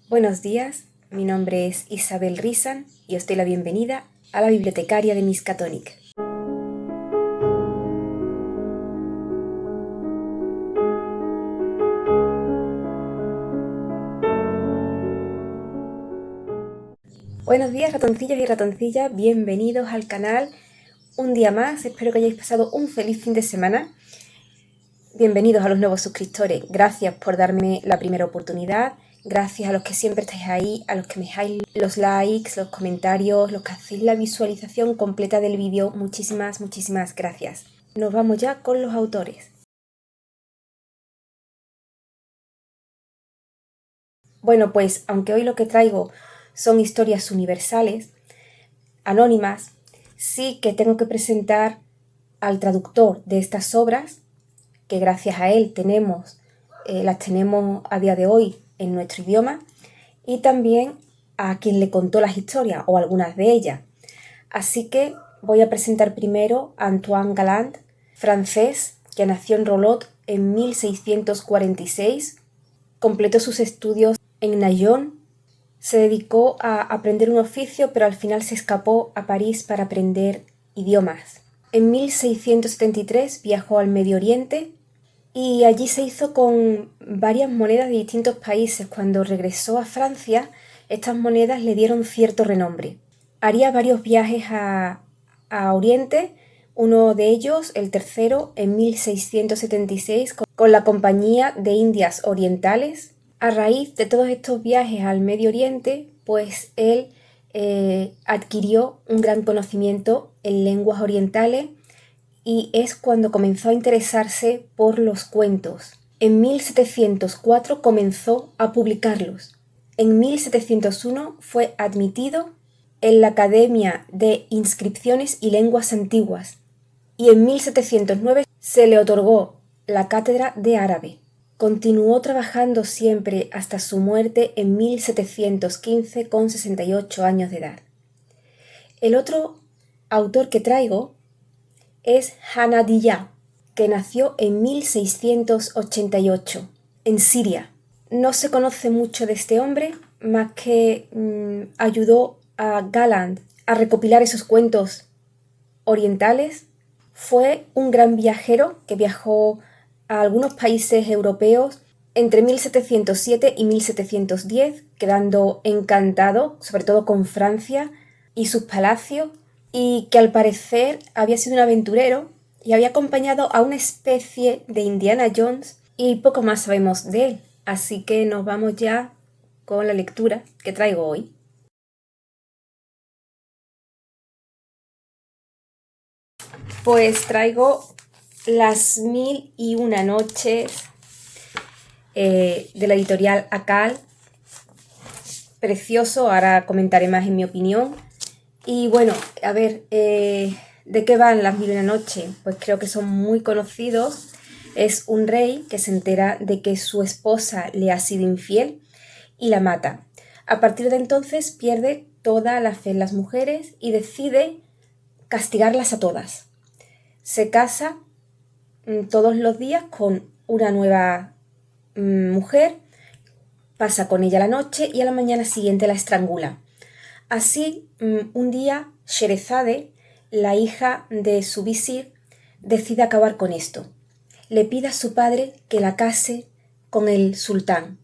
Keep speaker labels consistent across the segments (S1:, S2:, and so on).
S1: Buenos días, mi nombre es Isabel Rizan y os doy la bienvenida a la bibliotecaria de Miskatonic. Buenos días, ratoncillos y ratoncillas, bienvenidos al canal. Un día más, espero que hayáis pasado un feliz fin de semana. Bienvenidos a los nuevos suscriptores, gracias por darme la primera oportunidad. Gracias a los que siempre estáis ahí, a los que me dejáis los likes, los comentarios, los que hacéis la visualización completa del vídeo. Muchísimas gracias. Nos vamos ya con los autores. Bueno, pues aunque hoy lo que traigo son historias universales, anónimas, sí que tengo que presentar al traductor de estas obras, que gracias a él las tenemos a día de hoy en nuestro idioma, y también a quien le contó las historias o algunas de ellas. Así que voy a presentar primero a Antoine Galland, francés, que nació en Rolot en 1646, completó sus estudios en Nyon, se dedicó a aprender un oficio, pero al final se escapó a París para aprender idiomas. En 1673 viajó al Medio Oriente y allí se hizo con varias monedas de distintos países. Cuando regresó a Francia, estas monedas le dieron cierto renombre. Haría varios viajes a Oriente, uno de ellos, el tercero, en 1676, con la Compañía de Indias Orientales. A raíz de todos estos viajes al Medio Oriente, pues él adquirió un gran conocimiento en lenguas orientales y es cuando comenzó a interesarse por los cuentos. En 1704 comenzó a publicarlos. En 1701 fue admitido en la Academia de Inscripciones y Lenguas Antiguas y en 1709 se le otorgó la cátedra de árabe. Continuó trabajando siempre hasta su muerte en 1715 con 68 años de edad. El otro autor que traigo es Hanadiyya, que nació en 1688 en Siria. No se conoce mucho de este hombre, más que ayudó a Galland a recopilar esos cuentos orientales. Fue un gran viajero que viajó a algunos países europeos entre 1707 y 1710, quedando encantado, sobre todo con Francia y sus palacios, y que al parecer había sido un aventurero y había acompañado a una especie de Indiana Jones, y poco más sabemos de él. Así que nos vamos ya con la lectura que traigo hoy. Pues traigo Las Mil y Una Noches de la editorial Akal. Precioso, ahora comentaré más en mi opinión. Y bueno, a ver, ¿de qué van Las Mil y Una Noches? Pues creo que son muy conocidos. Es un rey que se entera de que su esposa le ha sido infiel y la mata. A partir de entonces pierde toda la fe en las mujeres y decide castigarlas a todas. Se casa todos los días con una nueva mujer, pasa con ella la noche y a la mañana siguiente la estrangula. Así, un día, Sherezade, la hija de su visir, decide acabar con esto. Le pide a su padre que la case con el sultán.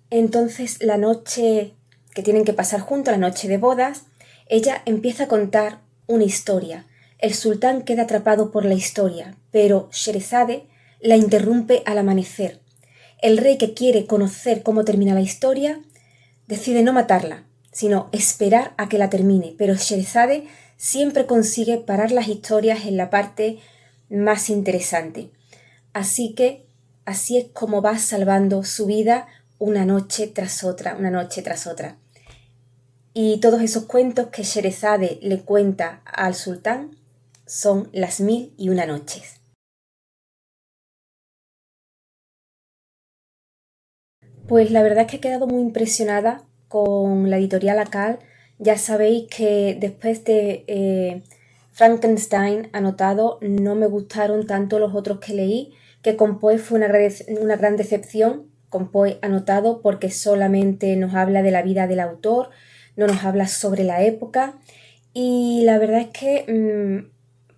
S1: Entonces, la noche que tienen que pasar juntos, la noche de bodas, ella empieza a contar una historia. El sultán queda atrapado por la historia, pero Sherezade la interrumpe al amanecer. El rey, que quiere conocer cómo termina la historia, decide no matarla, sino esperar a que la termine, pero Sherezade siempre consigue parar las historias en la parte más interesante. Así es como va salvando su vida una noche tras otra, una noche tras otra. Y todos esos cuentos que Sherezade le cuenta al sultán son Las Mil y Una Noches. Pues la verdad es que he quedado muy impresionada con la editorial Akal. Ya sabéis que después de Frankenstein anotado no me gustaron tanto los otros que leí, que con Poe fue una gran decepción. con Poe anotado porque solamente nos habla de la vida del autor, no nos habla sobre la época y la verdad es que,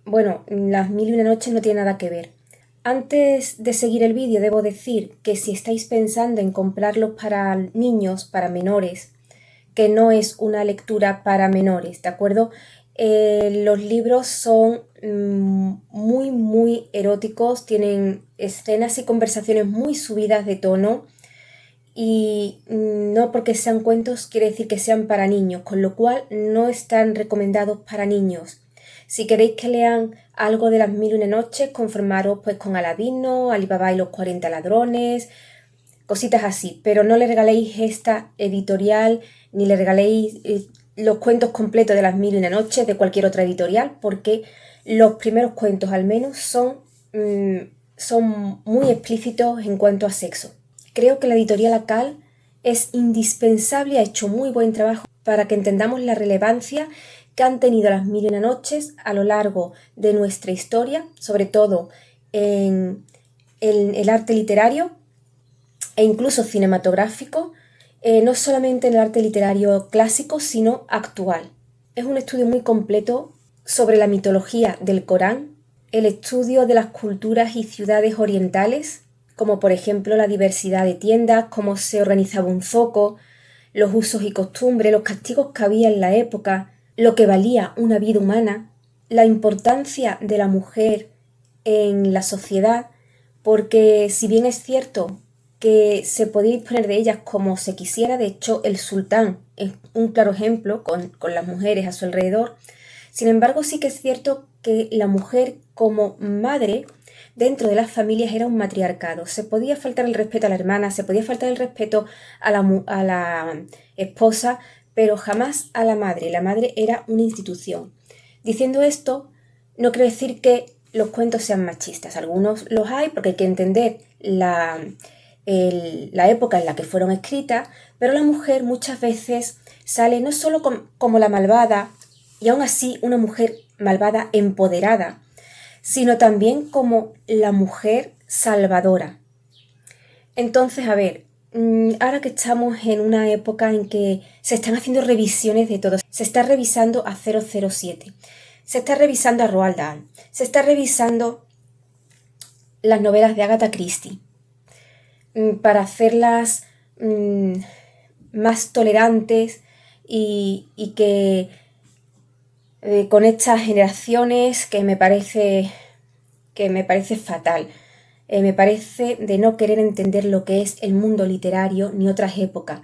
S1: Las mil y una noches no tiene nada que ver. Antes de seguir el vídeo debo decir que si estáis pensando en comprarlos para niños, para menores, que no es una lectura para menores, ¿de acuerdo? Los libros son muy, muy eróticos, tienen escenas y conversaciones muy subidas de tono y no porque sean cuentos quiere decir que sean para niños, con lo cual no están recomendados para niños. Si queréis que lean algo de las mil y una noches, conformaros pues con Aladino, Alibaba y los 40 ladrones, cositas así, pero no le regaléis esta editorial ni le regaléis los cuentos completos de las mil y una noches de cualquier otra editorial, porque los primeros cuentos al menos son muy explícitos en cuanto a sexo. Creo que la editorial Akal es indispensable y ha hecho muy buen trabajo para que entendamos la relevancia que han tenido las mil y una noches a lo largo de nuestra historia, sobre todo en el arte literario e incluso cinematográfico, no solamente en el arte literario clásico, sino actual. Es un estudio muy completo sobre la mitología del Corán, el estudio de las culturas y ciudades orientales, como por ejemplo la diversidad de tiendas, cómo se organizaba un zoco, los usos y costumbres, los castigos que había en la época, lo que valía una vida humana, la importancia de la mujer en la sociedad, porque si bien es cierto que se podía disponer de ellas como se quisiera, de hecho el sultán es un claro ejemplo con las mujeres a su alrededor, sin embargo sí que es cierto que la mujer como madre dentro de las familias era un matriarcado. Se podía faltar el respeto a la hermana, se podía faltar el respeto a la esposa, pero jamás a la madre. La madre era una institución. Diciendo esto, no quiero decir que los cuentos sean machistas. Algunos los hay porque hay que entender la época en la que fueron escritas, pero la mujer muchas veces sale no solo como la malvada, y aún así una mujer malvada empoderada, sino también como la mujer salvadora. Entonces, a ver, ahora que estamos en una época en que se están haciendo revisiones de todo, se está revisando a 007, se está revisando a Roald Dahl, se está revisando las novelas de Agatha Christie, para hacerlas más tolerantes y que con estas generaciones que me parece fatal. Me parece de no querer entender lo que es el mundo literario ni otras épocas.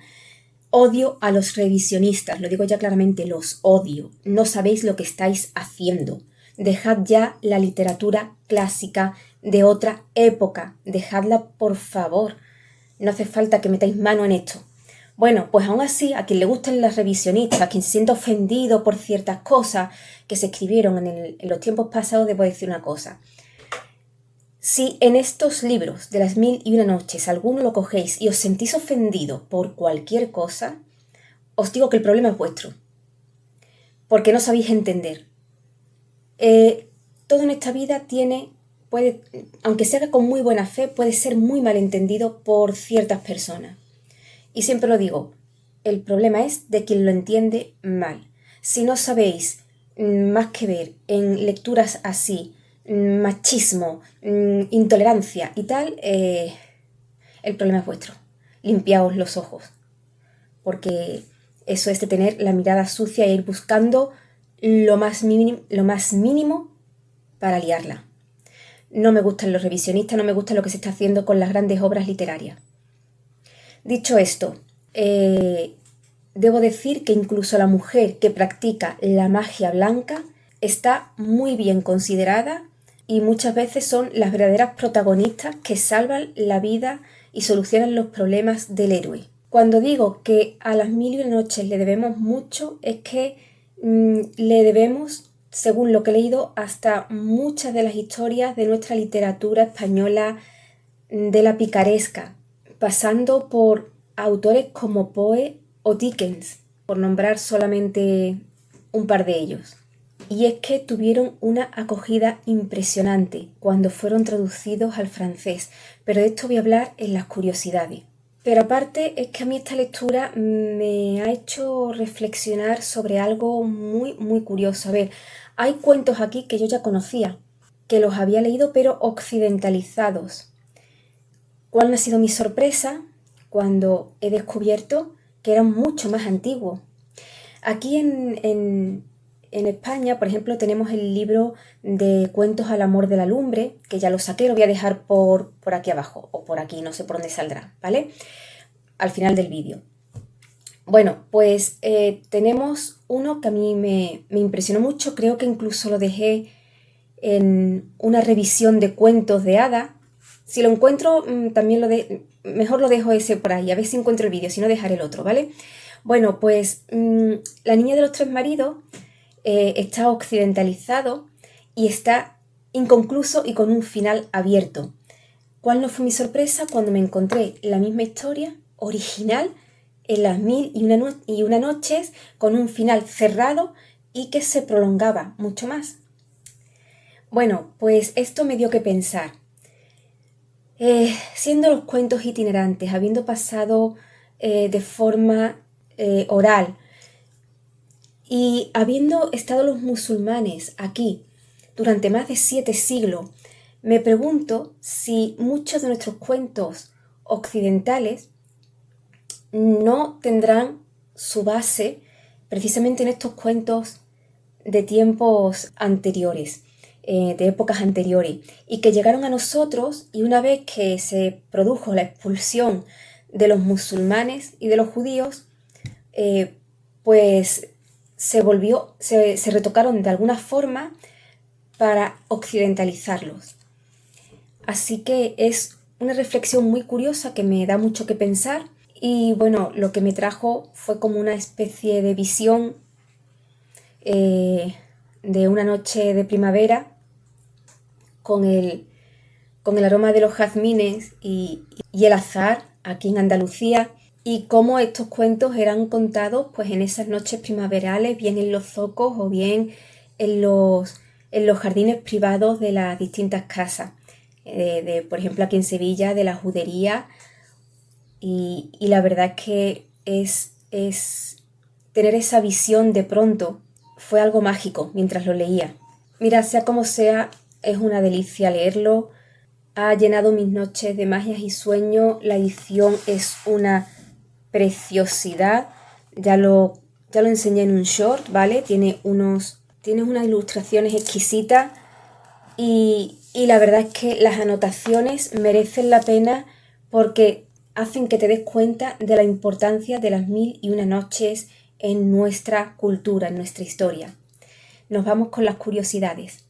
S1: Odio a los revisionistas, lo digo ya claramente, los odio. No sabéis lo que estáis haciendo. Dejad ya la literatura clásica de otra época. Dejadla, por favor. No hace falta que metáis mano en esto. Bueno, pues aún así, a quien le gusten las revisionistas, a quien se sienta ofendido por ciertas cosas que se escribieron en los tiempos pasados, debo decir una cosa. Si en estos libros de las mil y una noches alguno lo cogéis y os sentís ofendido por cualquier cosa, os digo que el problema es vuestro, porque no sabéis entender. Todo en esta vida puede, aunque se haga con muy buena fe, puede ser muy malentendido por ciertas personas. Y siempre lo digo, el problema es de quien lo entiende mal. Si no sabéis más que ver en lecturas así, machismo, intolerancia y tal, el problema es vuestro. Limpiaos los ojos, porque eso es de tener la mirada sucia e ir buscando lo más mínimo para liarla. No me gustan los revisionistas, no me gusta lo que se está haciendo con las grandes obras literarias. Dicho esto, debo decir que incluso la mujer que practica la magia blanca está muy bien considerada y muchas veces son las verdaderas protagonistas que salvan la vida y solucionan los problemas del héroe. Cuando digo que a las mil y una noches le debemos mucho, es que le debemos, según lo que he leído, hasta muchas de las historias de nuestra literatura española de la picaresca, pasando por autores como Poe o Dickens, por nombrar solamente un par de ellos. Y es que tuvieron una acogida impresionante cuando fueron traducidos al francés, pero de esto voy a hablar en las curiosidades. Pero aparte es que a mí esta lectura me ha hecho reflexionar sobre algo muy, muy curioso. A ver, hay cuentos aquí que yo ya conocía, que los había leído pero occidentalizados. ¿Cuál ha sido mi sorpresa cuando he descubierto que eran mucho más antiguos? Aquí en España, por ejemplo, tenemos el libro de Cuentos al amor de la lumbre, que ya lo saqué, lo voy a dejar por aquí abajo, o por aquí, no sé por dónde saldrá, ¿vale? Al final del vídeo. Bueno, pues tenemos uno que a mí me impresionó mucho, creo que incluso lo dejé en una revisión de cuentos de hadas. Si lo encuentro, también mejor lo dejo ese por ahí, a ver si encuentro el vídeo, si no dejaré el otro, ¿vale? Bueno, pues La niña de los tres maridos está occidentalizado y está inconcluso y con un final abierto. ¿Cuál no fue mi sorpresa cuando me encontré la misma historia original en las mil y una noches con un final cerrado y que se prolongaba mucho más? Bueno, pues esto me dio que pensar. Siendo los cuentos itinerantes, habiendo pasado de forma oral y habiendo estado los musulmanes aquí durante más de 7 siglos, me pregunto si muchos de nuestros cuentos occidentales no tendrán su base precisamente en estos cuentos de tiempos anteriores, de épocas anteriores, y que llegaron a nosotros y una vez que se produjo la expulsión de los musulmanes y de los judíos, pues se retocaron de alguna forma para occidentalizarlos. Así que es una reflexión muy curiosa que me da mucho que pensar y bueno, lo que me trajo fue como una especie de visión de una noche de primavera con con el aroma de los jazmines y el azahar aquí en Andalucía y cómo estos cuentos eran contados pues en esas noches primaverales, bien en los zocos o bien en los jardines privados de las distintas casas. Por ejemplo, aquí en Sevilla, de la Judería, y la verdad es que es tener esa visión de pronto fue algo mágico mientras lo leía. Mira, sea como sea, es una delicia leerlo. Ha llenado mis noches de magias y sueños. La edición es una preciosidad. Ya lo enseñé en un short, ¿vale? Tiene unas ilustraciones exquisitas y la verdad es que las anotaciones merecen la pena porque hacen que te des cuenta de la importancia de las mil y una noches en nuestra cultura, en nuestra historia. Nos vamos con las curiosidades.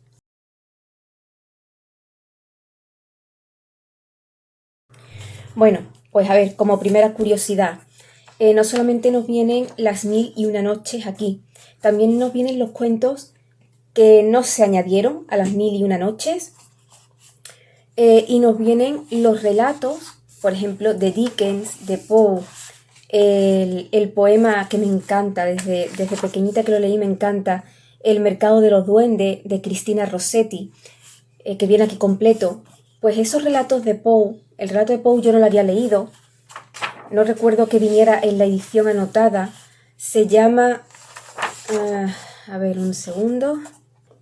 S1: Bueno, pues a ver, como primera curiosidad, no solamente nos vienen las mil y una noches aquí, también nos vienen los cuentos que no se añadieron a las mil y una noches y nos vienen los relatos, por ejemplo, de Dickens, de Poe, el poema que me encanta, desde pequeñita que lo leí me encanta, El mercado de los duendes, de Cristina Rossetti, que viene aquí completo. Pues esos relatos de Poe, el relato de Poe yo no lo había leído, no recuerdo que viniera en la edición anotada, se llama, a ver un segundo,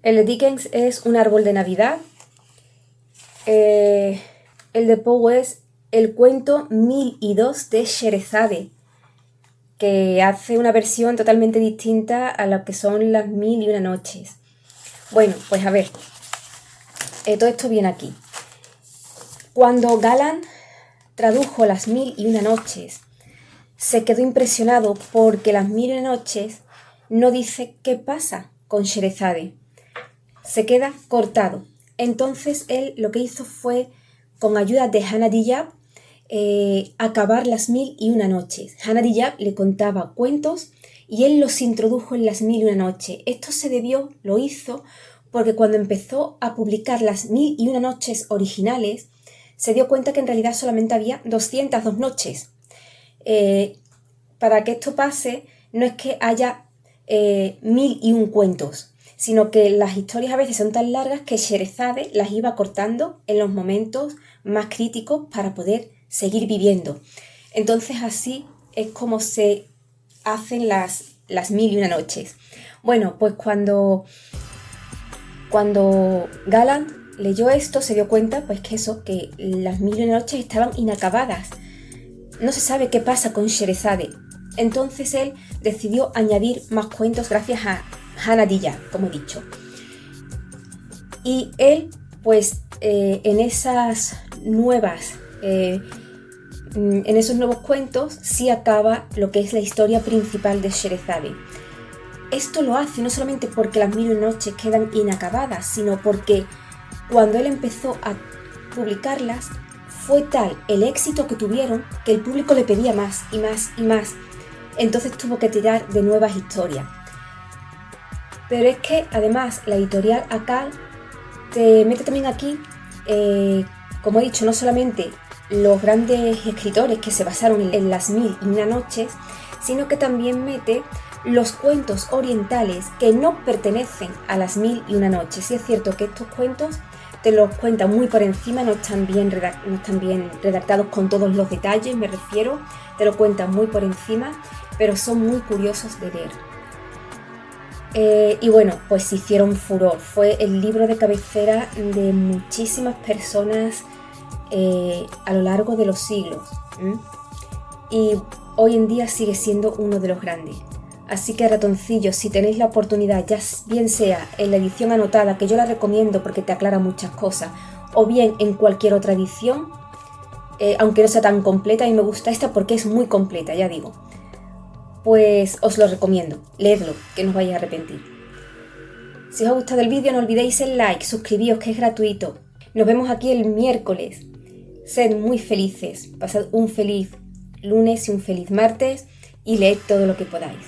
S1: el de Dickens es Un árbol de Navidad, el de Poe es El cuento 1002 de Sherezade, que hace una versión totalmente distinta a lo que son las mil y una noches. Bueno, pues a ver, todo esto viene aquí. Cuando Galland tradujo las mil y una noches, se quedó impresionado porque las mil y una noches no dice qué pasa con Sherezade. Se queda cortado. Entonces él lo que hizo fue, con ayuda de Hannah Diyab, acabar las mil y una noches. Hannah Diyab le contaba cuentos y él los introdujo en las mil y una noches. Esto lo hizo porque cuando empezó a publicar las mil y una noches originales, se dio cuenta que en realidad solamente había 202 noches. Para que esto pase, no es que haya mil y un cuentos, sino que las historias a veces son tan largas que Sherezade las iba cortando en los momentos más críticos para poder seguir viviendo. Entonces así es como se hacen las mil y una noches. Bueno, pues cuando Galland leyó esto se dio cuenta pues que las mil y una noches estaban inacabadas. No se sabe qué pasa con Sherezade. Entonces él decidió añadir más cuentos gracias a Hannah Dillard, como he dicho. Y él, pues, en esos nuevos cuentos sí acaba lo que es la historia principal de Sherezade. Esto lo hace no solamente porque las mil y una noches quedan inacabadas, sino porque cuando él empezó a publicarlas, fue tal el éxito que tuvieron que el público le pedía más y más y más. Entonces tuvo que tirar de nuevas historias. Pero es que además la editorial Akal te mete también aquí, como he dicho, no solamente los grandes escritores que se basaron en las mil y una noches, sino que también mete los cuentos orientales que no pertenecen a las mil y una noches. Sí es cierto que estos cuentos te los cuenta muy por encima, no están bien redactados con todos los detalles, me refiero, te lo cuentan muy por encima, pero son muy curiosos de leer. Y bueno, pues hicieron furor, fue el libro de cabecera de muchísimas personas a lo largo de los siglos. Y hoy en día sigue siendo uno de los grandes. Así que ratoncillos, si tenéis la oportunidad, ya bien sea en la edición anotada, que yo la recomiendo porque te aclara muchas cosas, o bien en cualquier otra edición, aunque no sea tan completa, y me gusta esta porque es muy completa, ya digo, pues os lo recomiendo, leedlo, que no os vais a arrepentir. Si os ha gustado el vídeo no olvidéis el like, suscribíos que es gratuito. Nos vemos aquí el miércoles. Sed muy felices, pasad un feliz lunes y un feliz martes y leed todo lo que podáis.